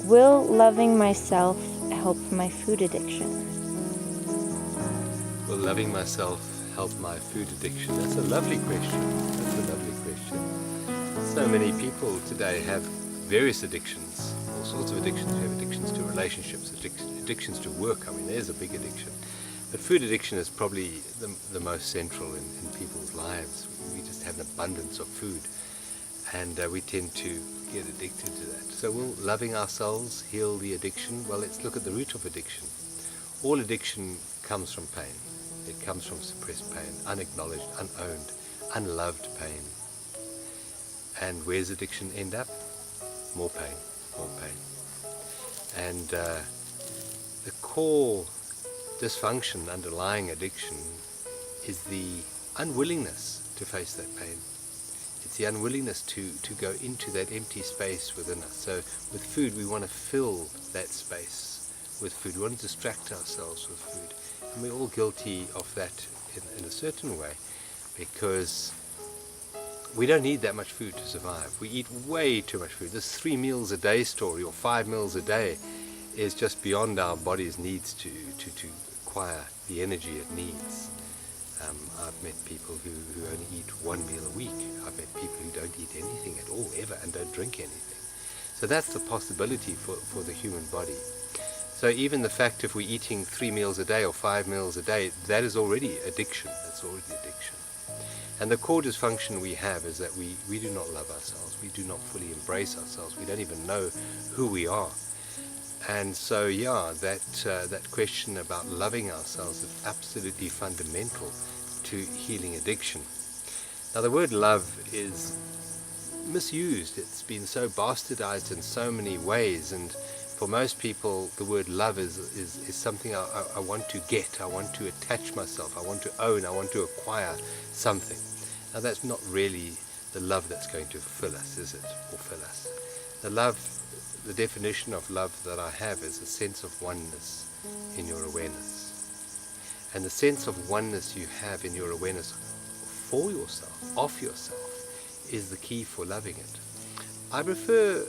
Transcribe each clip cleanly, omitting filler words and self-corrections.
Will loving myself help my food addiction? Will loving myself help my food addiction? That's a lovely question. That's a lovely question. So many people today have various addictions, all sorts of addictions. We have addictions to relationships, addictions to work. I mean, there's a big addiction. But food addiction is probably the most central in people's lives. We just have an abundance of food, and we tend to get addicted to that. So will loving ourselves heal the addiction? Well, let's look at the root of addiction. All addiction comes from pain. It comes from suppressed pain, unacknowledged, unowned, unloved pain. And where's addiction end up? More pain, more pain. And the core dysfunction underlying addiction is the unwillingness to face that pain. It's the unwillingness to go into that empty space within us. So with food, we want to fill that space with food. We want to distract ourselves with food. And we're all guilty of that in a certain way, because we don't need that much food to survive. We eat way too much food. This 3 meals a day story, or 5 meals a day, is just beyond our body's needs to acquire the energy it needs. I've met people who only eat 1 meal a week. I've met people who don't eat anything at all, ever, and don't drink anything. So that's the possibility for the human body. So even the fact if we're eating 3 meals a day or 5 meals a day, that is already addiction. That's already addiction. And the core dysfunction we have is that we do not love ourselves. We do not fully embrace ourselves. We don't even know who we are. And so, yeah, that question about loving ourselves is absolutely fundamental to healing addiction. Now, the word love is misused. It's been so bastardized in so many ways, and for most people, the word love is something I want to get, I want to attach myself, I want to own, I want to acquire something. Now, that's not really the love that's going to fill us, is it? Or fill us. The definition of love that I have is a sense of oneness in your awareness. And the sense of oneness you have in your awareness for yourself, of yourself, is the key for loving it. I prefer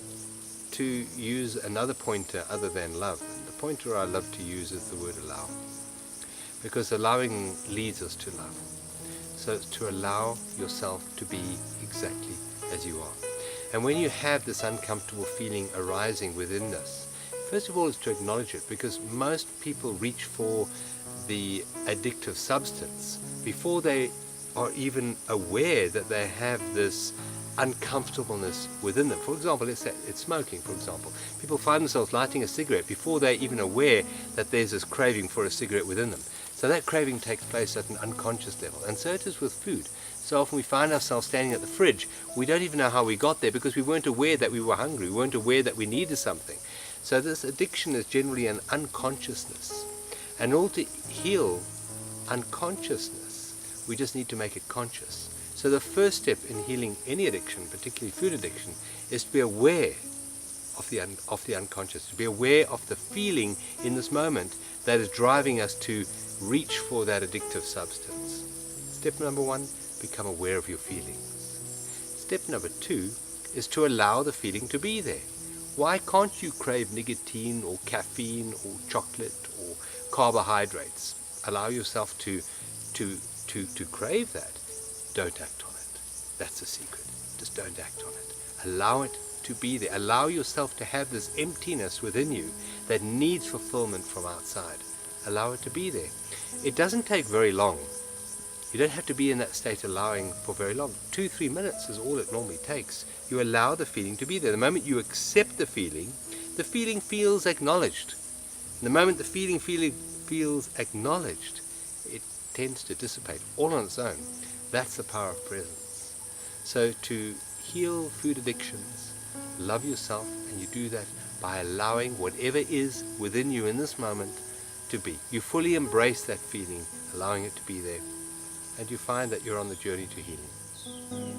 to use another pointer other than love. The pointer I love to use is the word allow, because allowing leads us to love. So it's to allow yourself to be exactly as you are. And when you have this uncomfortable feeling arising within us, first of all, is to acknowledge it, because most people reach for the addictive substance before they are even aware that they have this uncomfortableness within them. For example, let's say it's smoking, for example. People find themselves lighting a cigarette before they're even aware that there's this craving for a cigarette within them. So that craving takes place at an unconscious level. And so it is with food. So often we find ourselves standing at the fridge. We don't even know how we got there, because we weren't aware that we were hungry. We weren't aware that we needed something. So this addiction is generally an unconsciousness. And in order to heal unconsciousness, we just need to make it conscious. So the first step in healing any addiction, particularly food addiction, is to be aware of the unconscious, to be aware of the feeling in this moment that is driving us to reach for that addictive substance. Step number 1, become aware of your feelings. Step number 2 is to allow the feeling to be there. Why can't you crave nicotine or caffeine or chocolate or carbohydrates? Allow yourself to crave that. Don't act on it. That's the secret. Just don't act on it. Allow it to be there. Allow yourself to have this emptiness within you that needs fulfillment from outside. Allow it to be there. It doesn't take very long. You don't have to be in that state allowing for very long. 2-3 minutes is all it normally takes. You allow the feeling to be there. The moment you accept the feeling feels acknowledged. And the moment the feeling feels acknowledged, it tends to dissipate all on its own. That's the power of presence. So to heal food addictions, love yourself, and you do that by allowing whatever is within you in this moment to be. You fully embrace that feeling, allowing it to be there, and you find that you're on the journey to healing.